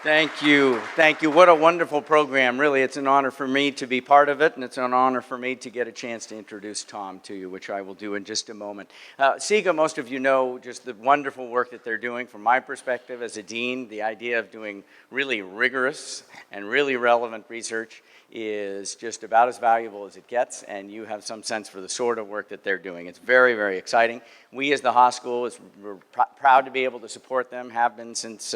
Thank you. Thank you. What a wonderful program. Really, it's an honor for me to be part of it, and it's an honor for me to get a chance to introduce Tom to you, which I will do in just a moment. SIGA, most of you know just the wonderful work that they're doing. From my perspective as a dean, the idea of doing really rigorous and really relevant research is just about as valuable as it gets, and you have some sense for the sort of work that they're doing. It's very, very exciting. We as the Haas School, we're proud to be able to support them, have been since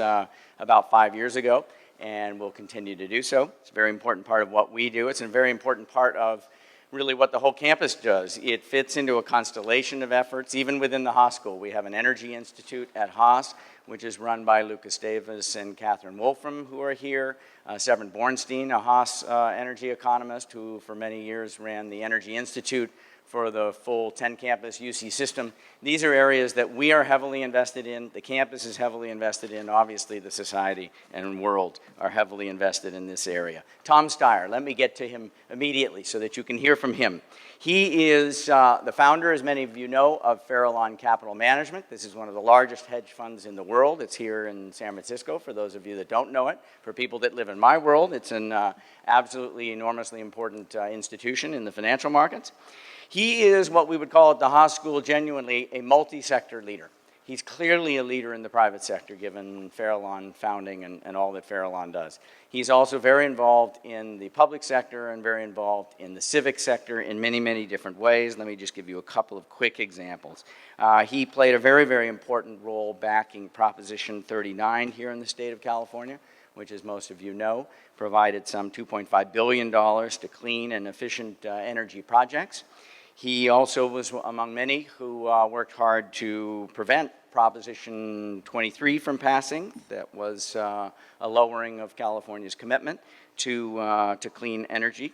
about 5 years ago, and will continue to do so. It's a very important part of what we do. It's a very important part of really what the whole campus does. It fits into a constellation of efforts. Even within the Haas School, we have an Energy Institute at Haas, which is run by Lucas Davis and Catherine Wolfram, who are here. Severin Bornstein, a Haas energy economist, who for many years ran the Energy Institute for the full 10-campus UC system. These are areas that we are heavily invested in, the campus is heavily invested in, obviously the society and world are heavily invested in this area. Tom Steyer, let me get to him immediately so that you can hear from him. He is the founder, as many of you know, of Farallon Capital Management. This is one of the largest hedge funds in the world. It's here in San Francisco, for those of you that don't know it. For people that live in my world, it's an absolutely enormously important institution in the financial markets. He is what we would call at the Haas School genuinely a multi-sector leader. He's clearly a leader in the private sector, given Farallon founding and all that Farallon does. He's also very involved in the public sector and very involved in the civic sector in many, many different ways. Let me just give you a couple of quick examples. He played a very, very important role backing Proposition 39 here in the state of California, which, as most of you know, provided some $2.5 billion to clean and efficient energy projects. He also was among many who worked hard to prevent Proposition 23 from passing. That was a lowering of California's commitment to clean energy.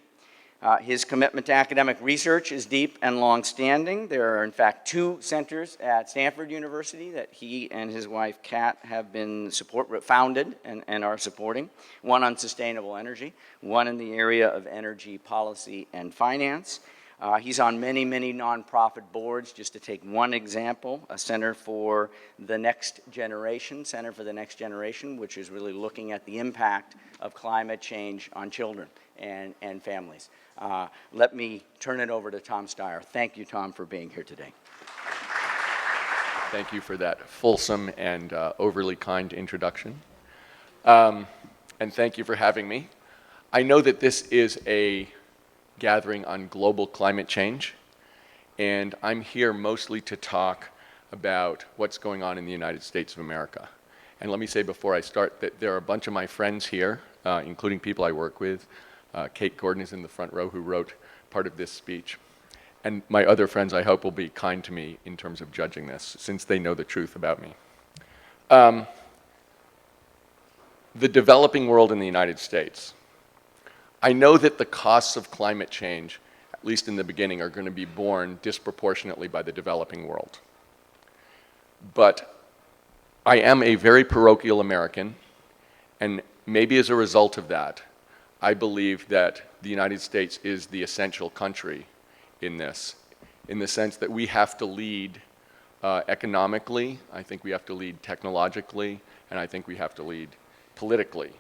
His commitment to academic research is deep and long-standing. There are, in fact, 2 centers at Stanford University that he and his wife, Kat, have been founded and are supporting. One on sustainable energy, one in the area of energy policy and finance. He's on many, many nonprofit boards. Just to take one example, a Center for the Next Generation, which is really looking at the impact of climate change on children and families. Let me turn it over to Tom Steyer. Thank you, Tom, for being here today. Thank you for that fulsome and overly kind introduction. And thank you for having me. I know that this is a gathering on global climate change, and I'm here mostly to talk about what's going on in the United States of America. And let me say before I start that there are a bunch of my friends here, including people I work with. Kate Gordon is in the front row, who wrote part of this speech. And my other friends, I hope, will be kind to me in terms of judging this, since they know the truth about me. The developing world in the United States. I know that the costs of climate change, at least in the beginning, are going to be borne disproportionately by the developing world. But I am a very parochial American, and maybe as a result of that, I believe that the United States is the essential country in this, in the sense that we have to lead economically, I think we have to lead technologically, and I think we have to lead politically.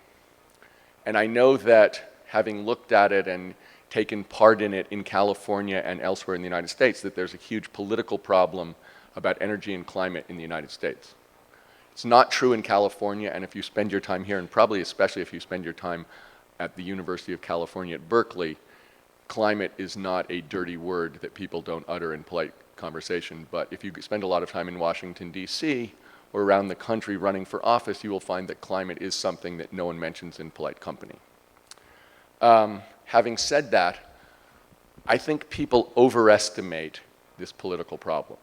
And I know that, having looked at it and taken part in it in California and elsewhere in the United States, that there's a huge political problem about energy and climate in the United States. It's not true in California, and if you spend your time here, and probably especially if you spend your time at the University of California at Berkeley, climate is not a dirty word that people don't utter in polite conversation. But if you spend a lot of time in Washington, D.C., or around the country running for office, you will find that climate is something that no one mentions in polite company. Having said that, I think people overestimate this political problem.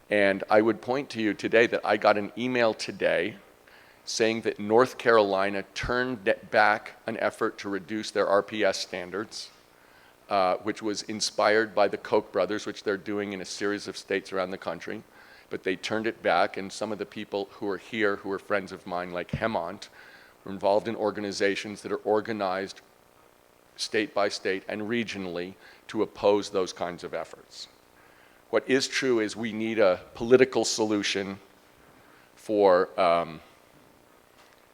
And I would point to you today that I got an email today saying that North Carolina turned back an effort to reduce their RPS standards, which was inspired by the Koch brothers, which they're doing in a series of states around the country. But they turned it back, and some of the people who are here, who are friends of mine, like Hemant, were involved in organizations that are organized state by state and regionally to oppose those kinds of efforts. What is true is we need a political solution for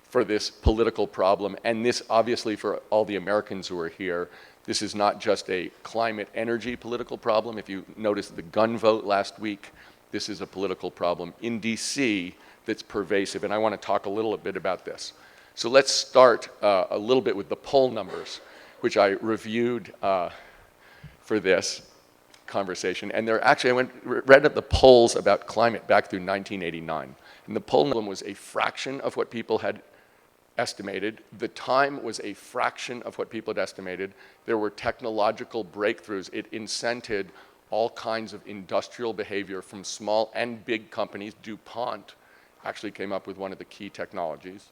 for this political problem. And this, obviously, for all the Americans who are here, this is not just a climate energy political problem. If you noticed the gun vote last week, this is a political problem in DC that's pervasive. And I want to talk a little bit about this. So let's start a little bit with the poll numbers, which I reviewed for this conversation. And there actually, read up the polls about climate back through 1989. And the poll number was a fraction of what people had estimated. The time was a fraction of what people had estimated. There were technological breakthroughs. It incented all kinds of industrial behavior from small and big companies. DuPont actually came up with one of the key technologies.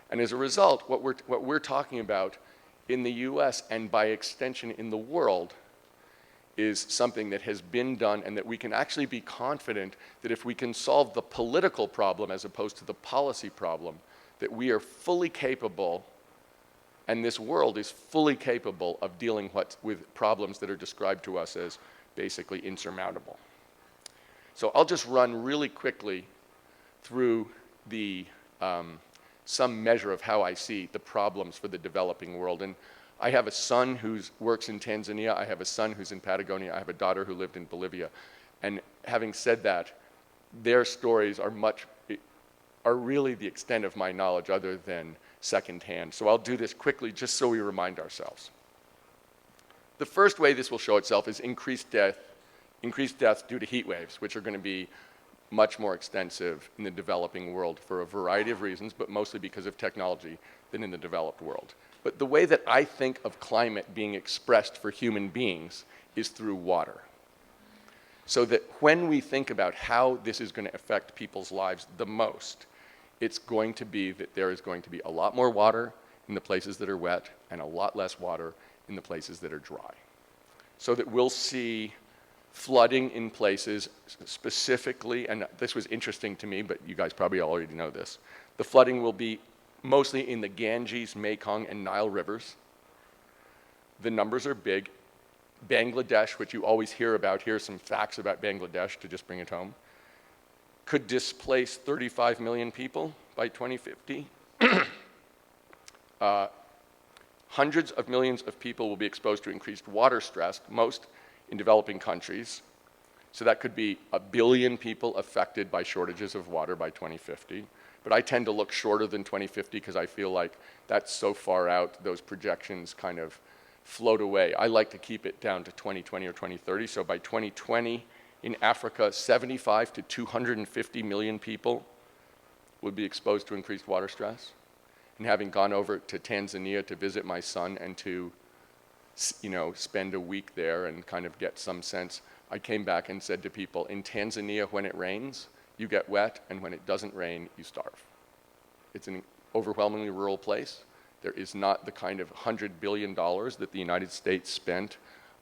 And as a result, what we're talking about in the US and by extension in the world is something that has been done and that we can actually be confident that if we can solve the political problem as opposed to the policy problem, that we are fully capable, and this world is fully capable of dealing with problems that are described to us as basically insurmountable. So I'll just run really quickly through the some measure of how I see the problems for the developing world. And I have a son who works in Tanzania. I have a son who's in Patagonia. I have a daughter who lived in Bolivia. And having said that, their stories are really the extent of my knowledge other than secondhand. So I'll do this quickly just so we remind ourselves. The first way this will show itself is increased deaths due to heat waves, which are going to be much more extensive in the developing world for a variety of reasons, but mostly because of technology than in the developed world. But the way that I think of climate being expressed for human beings is through water. So that when we think about how this is going to affect people's lives the most, it's going to be that there is going to be a lot more water in the places that are wet and a lot less water in the places that are dry. So that we'll see flooding in places specifically, and this was interesting to me, but you guys probably already know this. The flooding will be mostly in the Ganges, Mekong, and Nile rivers. The numbers are big. Bangladesh, which you always hear about, here's some facts about Bangladesh to just bring it home, could displace 35 million people by 2050. Hundreds of millions of people will be exposed to increased water stress, most in developing countries. So that could be 1 billion people affected by shortages of water by 2050. But I tend to look shorter than 2050 because I feel like that's so far out, those projections kind of float away. I like to keep it down to 2020 or 2030. So by 2020, in Africa, 75 to 250 million people would be exposed to increased water stress. And having gone over to Tanzania to visit my son and to spend a week there and kind of get some sense, I came back and said to people, in Tanzania, when it rains, you get wet, and when it doesn't rain, you starve. It's an overwhelmingly rural place. There is not the kind of $100 billion that the United States spent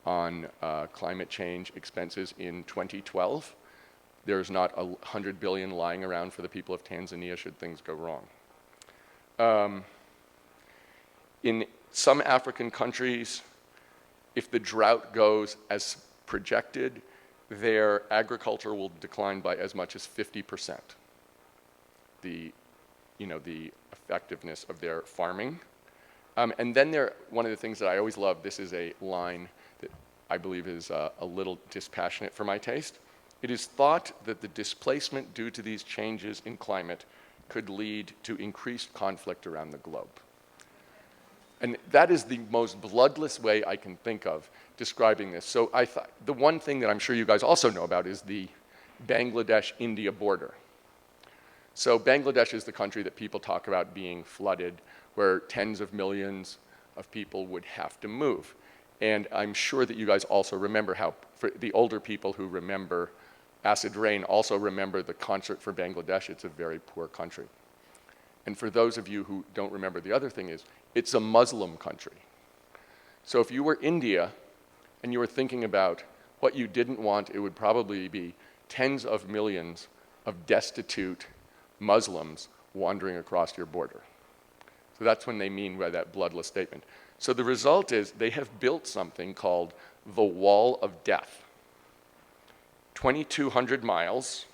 on climate change expenses in 2012. There's not $100 billion lying around for the people of Tanzania should things go wrong. In some African countries, if the drought goes as projected, their agriculture will decline by as much as 50%. The effectiveness of their farming. And then one of the things that I always love, this is a line that I believe is a little dispassionate for my taste. It is thought that the displacement due to these changes in climate could lead to increased conflict around the globe. And that is the most bloodless way I can think of describing this. So I thought the one thing that I'm sure you guys also know about is the Bangladesh-India border. So Bangladesh is the country that people talk about being flooded, where tens of millions of people would have to move. And I'm sure that you guys also remember how, for the older people who remember acid rain, also remember the concert for Bangladesh. It's a very poor country. And for those of you who don't remember, the other thing is, it's a Muslim country. So if you were India and you were thinking about what you didn't want, it would probably be tens of millions of destitute Muslims wandering across your border. So that's when they mean by that bloodless statement. So the result is they have built something called the Wall of Death. 2,200 miles,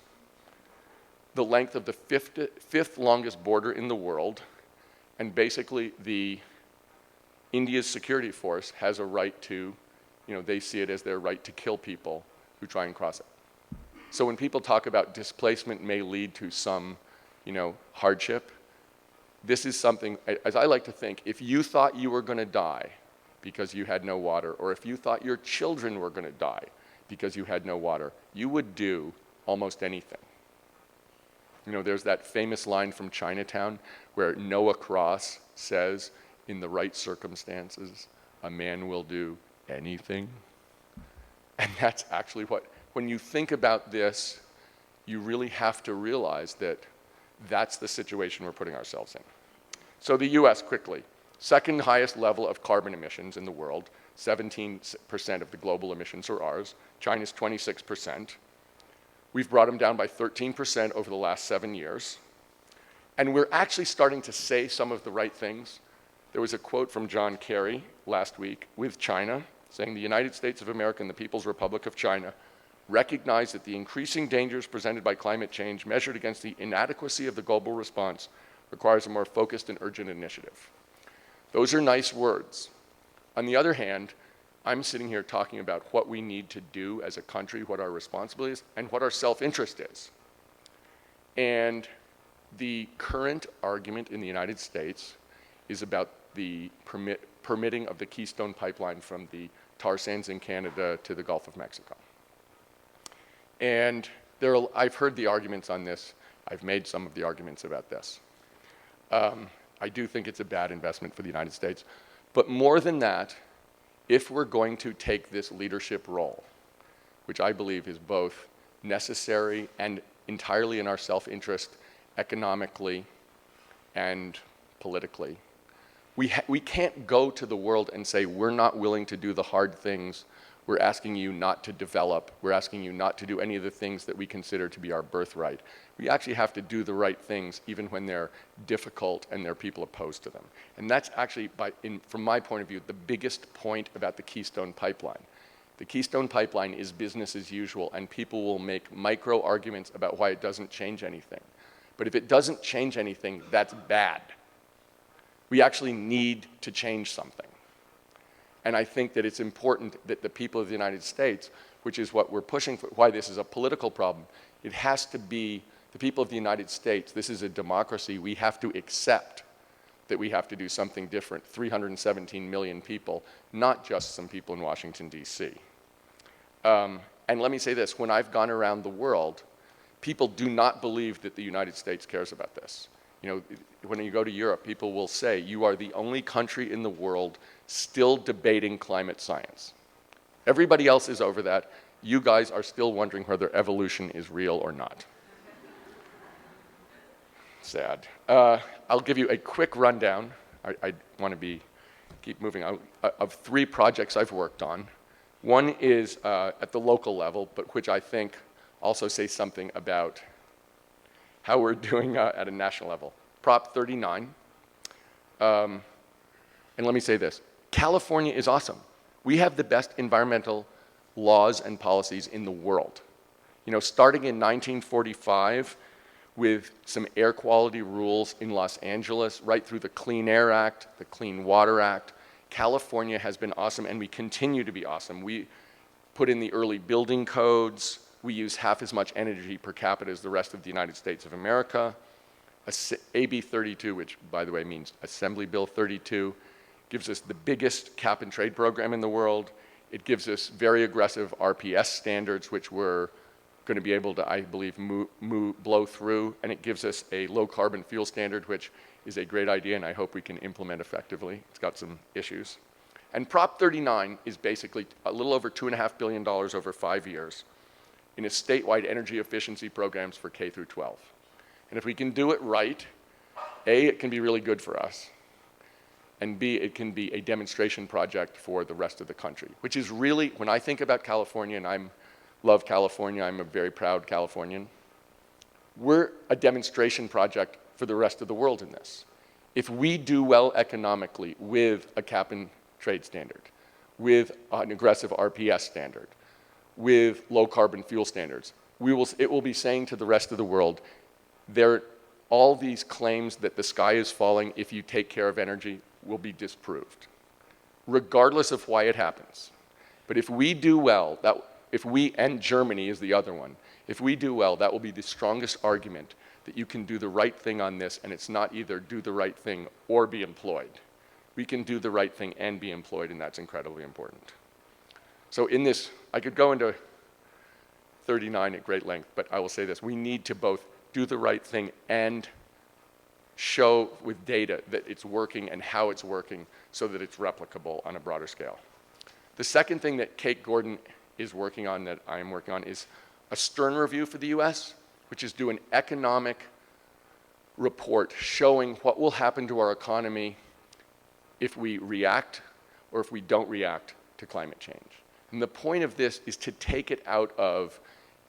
the length of the fifth longest border in the world, And basically, India's security force has a right to, they see it as their right to kill people who try and cross it. So when people talk about displacement may lead to some, hardship, this is something, as I like to think, if you thought you were going to die because you had no water, or if you thought your children were going to die because you had no water, you would do almost anything. There's that famous line from Chinatown where Noah Cross says, in the right circumstances, a man will do anything. And that's actually when you think about this, you really have to realize that that's the situation we're putting ourselves in. So the US, quickly, second highest level of carbon emissions in the world, 17% of the global emissions are ours. China's 26%. We've brought them down by 13% over the last 7 years. And we're actually starting to say some of the right things. There was a quote from John Kerry last week with China saying the United States of America and the People's Republic of China recognize that the increasing dangers presented by climate change measured against the inadequacy of the global response requires a more focused and urgent initiative. Those are nice words. On the other hand, I'm sitting here talking about what we need to do as a country, what our responsibility is, and what our self-interest is. And the current argument in the United States is about the permitting of the Keystone Pipeline from the tar sands in Canada to the Gulf of Mexico. And I've heard the arguments on this. I've made some of the arguments about this. I do think it's a bad investment for the United States. But more than that, if we're going to take this leadership role, which I believe is both necessary and entirely in our self-interest economically and politically, we can't go to the world and say, we're not willing to do the hard things. We're asking you not to develop. We're asking you not to do any of the things that we consider to be our birthright. We actually have to do the right things even when they're difficult and there are people opposed to them. And that's actually, from my point of view, the biggest point about the Keystone Pipeline. The Keystone Pipeline is business as usual, and people will make micro arguments about why it doesn't change anything. But if it doesn't change anything, that's bad. We actually need to change something. And I think that it's important that the people of the United States, which is what we're pushing for, why this is a political problem, it has to be the people of the United States. This is a democracy. We have to accept that we have to do something different. 317 million people, not just some people in Washington, D.C. And let me say this, when I've gone around the world, people do not believe that the United States cares about this. When you go to Europe, people will say, you are the only country in the world still debating climate science. Everybody else is over that. You guys are still wondering whether evolution is real or not. Sad. I'll give you a quick rundown. I want to keep moving on, of 3 projects I've worked on. One is at the local level, but which I think also says something about how we're doing at a national level. Prop 39. And let me say this. California is awesome. We have the best environmental laws and policies in the world. Starting in 1945 with some air quality rules in Los Angeles, right through the Clean Air Act, the Clean Water Act, California has been awesome, and we continue to be awesome. We put in the early building codes. We use half as much energy per capita as the rest of the United States of America. AB 32, which, by the way, means Assembly Bill 32, gives us the biggest cap and trade program in the world. It gives us very aggressive RPS standards, which we're going to be able to, I believe, blow through. And it gives us a low carbon fuel standard, which is a great idea, and I hope we can implement effectively. It's got some issues. And Prop 39 is basically a little over $2.5 billion over 5 years in a statewide energy efficiency programs for K through 12. And if we can do it right, A, it can be really good for us, and B, it can be a demonstration project for the rest of the country, which is really, when I think about California, and I love California, I'm a very proud Californian, we're a demonstration project for the rest of the world in this. If we do well economically with a cap and trade standard, with an aggressive RPS standard, with low carbon fuel standards, it will be saying to the rest of the world, all these claims that the sky is falling if you take care of energy will be disproved, regardless of why it happens. But if we do well, and Germany is the other one, if we do well, that will be the strongest argument that you can do the right thing on this, and it's not either do the right thing or be employed. We can do the right thing and be employed, and that's incredibly important. So in this, I could go into 39 at great length, but I will say this. We need to both do the right thing and show with data that it's working and how it's working so that it's replicable on a broader scale. The second thing that Kate Gordon is working on, that I am working on, is a Stern review for the US, which is do an economic report showing what will happen to our economy if we react or if we don't react to climate change. And the point of this is to take it out of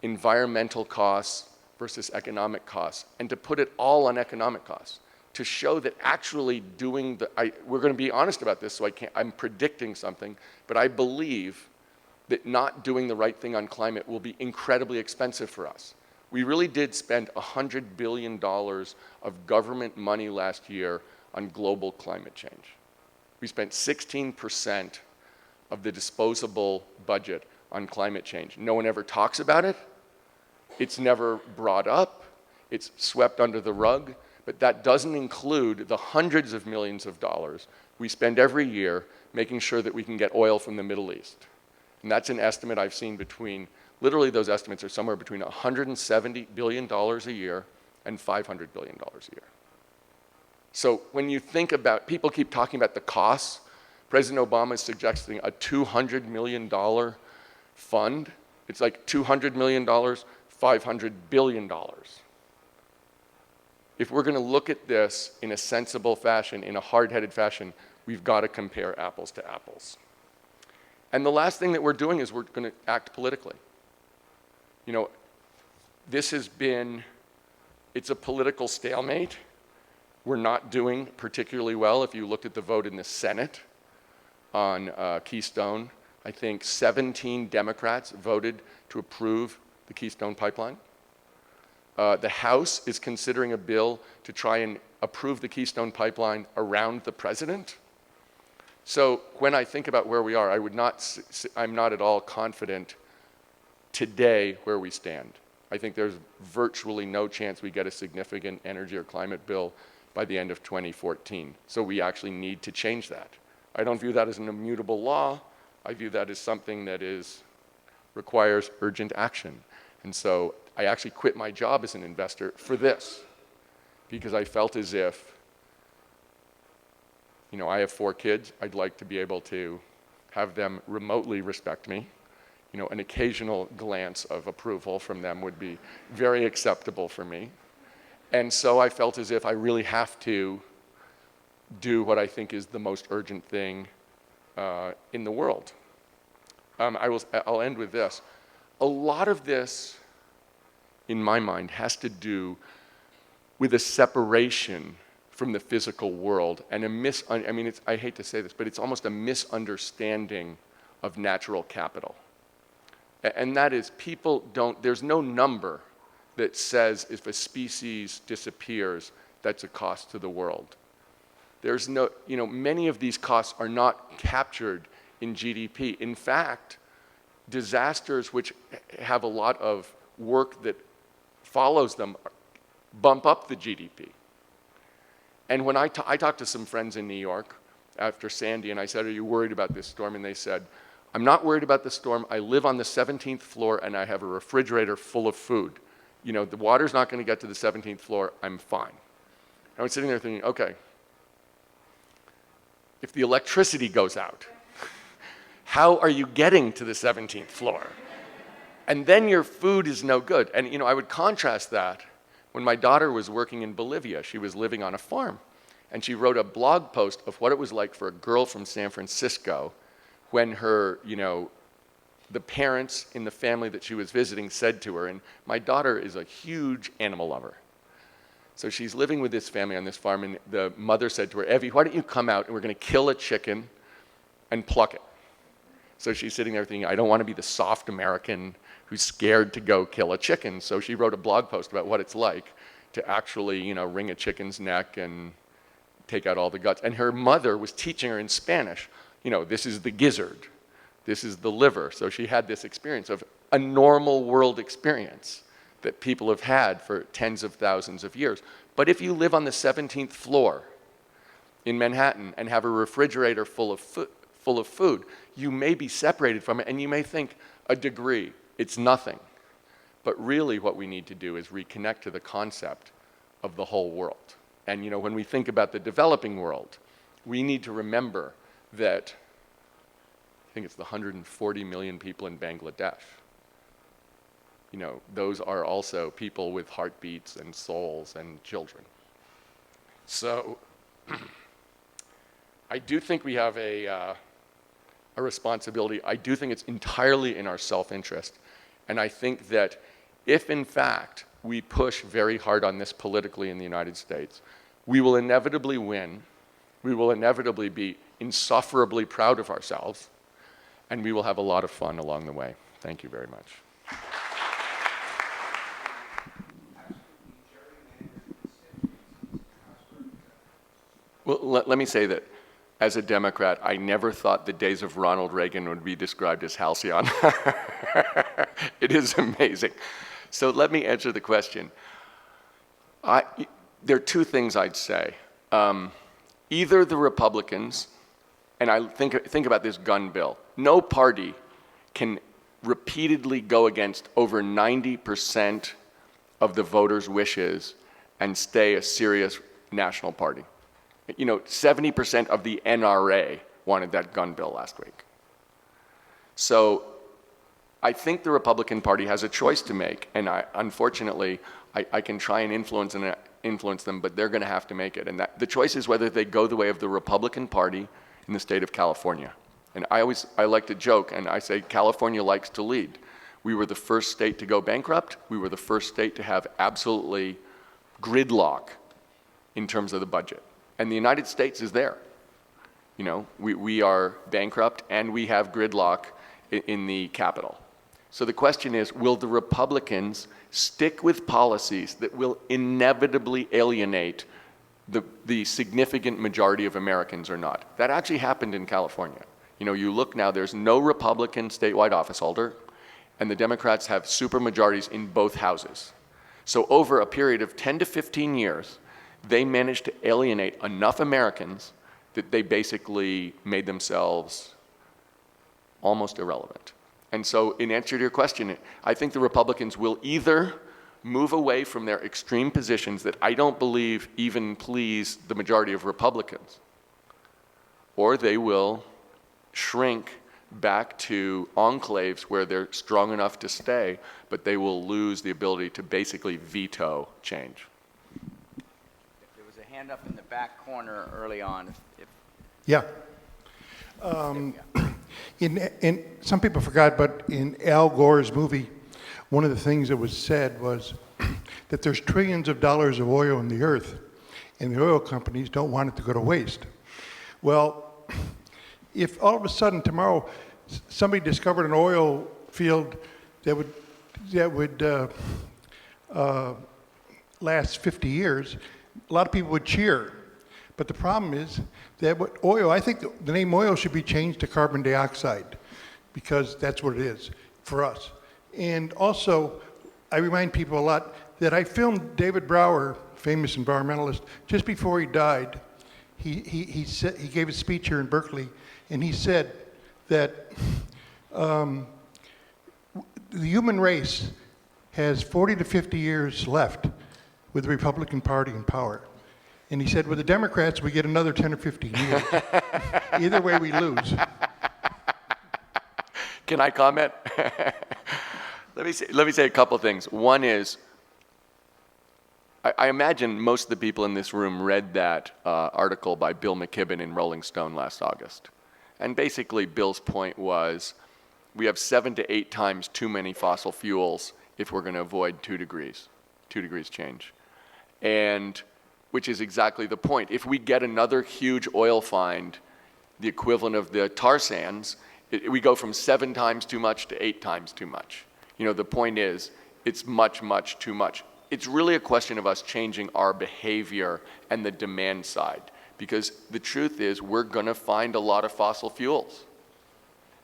environmental costs versus economic costs and to put it all on economic costs, to show that actually doing we're going to be honest about this, so I'm predicting something, but I believe that not doing the right thing on climate will be incredibly expensive for us. We really did spend $100 billion of government money last year on global climate change. We spent 16% of the disposable budget on climate change. No one ever talks about it. It's never brought up. It's swept under the rug. But that doesn't include the hundreds of millions of dollars we spend every year making sure that we can get oil from the Middle East. And that's an estimate I've seen between, literally those estimates are somewhere between $170 billion a year and $500 billion a year. So when you think about, people keep talking about the costs. President Obama is suggesting a $200 million fund. It's like $200 million, $500 billion. If we're going to look at this in a sensible fashion, in a hard-headed fashion, we've got to compare apples to apples. And the last thing that we're doing is we're going to act politically. You know, this has been, it's a political stalemate. We're not doing particularly well. If you looked at the vote in the Senate on Keystone, I think 17 Democrats voted to approve the Keystone pipeline. The House is considering a bill to try and approve the Keystone pipeline around the president. So when I think about where we are, I'm not at all confident today where we stand. I think there's virtually no chance we get a significant energy or climate bill by the end of 2014. So we actually need to change that. I don't view that as an immutable law. I view that as something that requires urgent action. And so I actually quit my job as an investor for this, because I felt as if, you know, I have 4 kids. I'd like to be able to have them remotely respect me. You know, an occasional glance of approval from them would be very acceptable for me. And so I felt as if I really have to do what I think is the most urgent thing in the world. I'll end with this. A lot of this, in my mind, has to do with a separation from the physical world and I hate to say this, but it's almost a misunderstanding of natural capital. And that is, there's no number that says if a species disappears, that's a cost to the world. There's no, many of these costs are not captured in GDP. In fact, disasters which have a lot of work that follows them bump up the GDP. And when I talked to some friends in New York after Sandy, and I said, "Are you worried about this storm?" And they said, "I'm not worried about the storm. I live on the 17th floor and I have a refrigerator full of food. You know, the water's not going to get to the 17th floor. I'm fine." I was sitting there thinking, okay, if the electricity goes out, how are you getting to the 17th floor? And then your food is no good. And I would contrast that when my daughter was working in Bolivia. She was living on a farm, and she wrote a blog post of what it was like for a girl from San Francisco when her, the parents in the family that she was visiting said to her, and my daughter is a huge animal lover. So she's living with this family on this farm, and the mother said to her, "Evie, why don't you come out and we're going to kill a chicken and pluck it?" So she's sitting there thinking, I don't want to be the soft American who's scared to go kill a chicken. So she wrote a blog post about what it's like to actually, you know, wring a chicken's neck and take out all the guts. And her mother was teaching her in Spanish, you know, this is the gizzard, this is the liver. So she had this experience of a normal world experience that people have had for tens of thousands of years. But if you live on the 17th floor in Manhattan and have a refrigerator full of food, you may be separated from it, and you may think a degree, it's nothing. But really what we need to do is reconnect to the concept of the whole world. And you know, when we think about the developing world, we need to remember that, I think it's the 140 million people in Bangladesh. You know, those are also people with heartbeats and souls and children. So I do think we have a responsibility. I do think it's entirely in our self-interest. And I think that if, in fact, we push very hard on this politically in the United States, we will inevitably win. We will inevitably be insufferably proud of ourselves. And we will have a lot of fun along the way. Thank you very much. Well, let me say that as a Democrat, I never thought the days of Ronald Reagan would be described as halcyon. It is amazing. So let me answer the question. There are two things I'd say. Either the Republicans, and I think about this gun bill, no party can repeatedly go against over 90% of the voters' wishes and stay a serious national party. You know, 70% of the NRA wanted that gun bill last week. So I think the Republican Party has a choice to make, and unfortunately, I can try and influence them, but they're going to have to make it. And the choice is whether they go the way of the Republican Party in the state of California. And I like to joke, and I say California likes to lead. We were the first state to go bankrupt. We were the first state to have absolutely gridlock in terms of the budget. And the United States is there. You know, we are bankrupt and we have gridlock in the Capitol. So the question is, will the Republicans stick with policies that will inevitably alienate the significant majority of Americans or not? That actually happened in California. You know, you look now, there's no Republican statewide office holder, and the Democrats have supermajorities in both houses. So over a period of 10 to 15 years, they managed to alienate enough Americans that they basically made themselves almost irrelevant. And so in answer to your question, I think the Republicans will either move away from their extreme positions that I don't believe even please the majority of Republicans, or they will shrink back to enclaves where they're strong enough to stay, but they will lose the ability to basically veto change. There was a hand up in the back corner early on. Yeah. In some people forgot, but in Al Gore's movie, one of the things that was said was that there's trillions of dollars of oil in the earth, and the oil companies don't want it to go to waste. Well, if all of a sudden tomorrow somebody discovered an oil field that would last 50 years, a lot of people would cheer. But the problem is that I think the name oil should be changed to carbon dioxide, because that's what it is for us. And also, I remind people a lot that I filmed David Brower, famous environmentalist, just before he died. He gave a speech here in Berkeley, and he said that the human race has 40 to 50 years left with the Republican Party in power. And he said, with the Democrats, we get another 10 or 15 years. Either way, we lose. Can I comment? Let me say a couple things. One is, I imagine most of the people in this room read that article by Bill McKibben in Rolling Stone last August. And basically, Bill's point was, we have 7 to 8 times too many fossil fuels if we're going to avoid 2 degrees change. And which is exactly the point. If we get another huge oil find, the equivalent of the tar sands, we go from 7 times too much to 8 times too much. You know, the point is, it's much, much too much. it's really a question of us changing our behavior and the demand side. Because the truth is, we're going to find a lot of fossil fuels.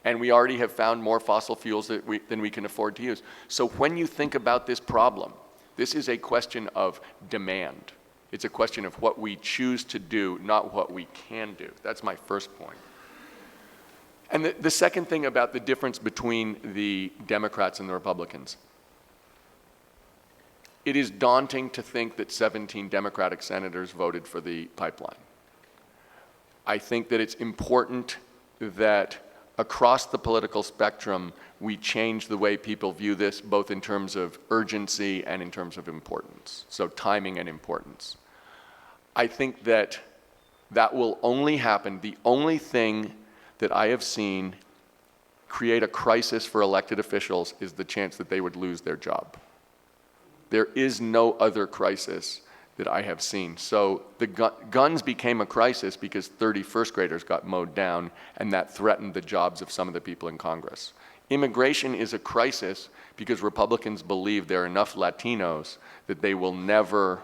And we already have found more fossil fuels than we can afford to use. So when you think about this problem, this is a question of demand. It's a question of what we choose to do, not what we can do. That's my first point. And the second thing about the difference between the Democrats and the Republicans, it is daunting to think that 17 Democratic senators voted for the pipeline. I think that it's important that across the political spectrum, we change the way people view this, both in terms of urgency and in terms of importance, so timing and importance. I think that that will only happen. The only thing that I have seen create a crisis for elected officials is the chance that they would lose their job. There is no other crisis that I have seen. So the guns became a crisis because 30 first graders got mowed down, and that threatened the jobs of some of the people in Congress. Immigration is a crisis because Republicans believe there are enough Latinos that they will never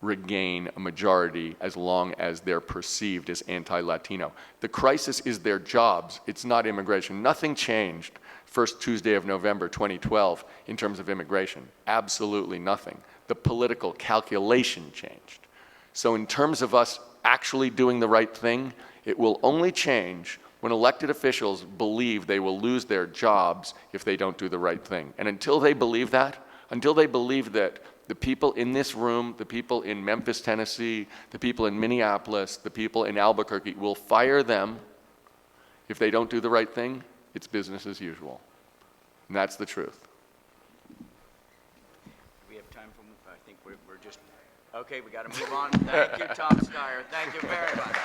regain a majority as long as they're perceived as anti-Latino. The crisis is their jobs. It's not immigration. Nothing changed first Tuesday of November 2012 in terms of immigration. Absolutely nothing. The political calculation changed. So in terms of us actually doing the right thing, it will only change when elected officials believe they will lose their jobs if they don't do the right thing. And until they believe that, the people in this room, the people in Memphis, Tennessee, the people in Minneapolis, the people in Albuquerque will fire them if they don't do the right thing, it's business as usual. And that's the truth. We have time for, I think we're just, okay, we got to move on. Thank you, Tom Steyer. Thank you very much.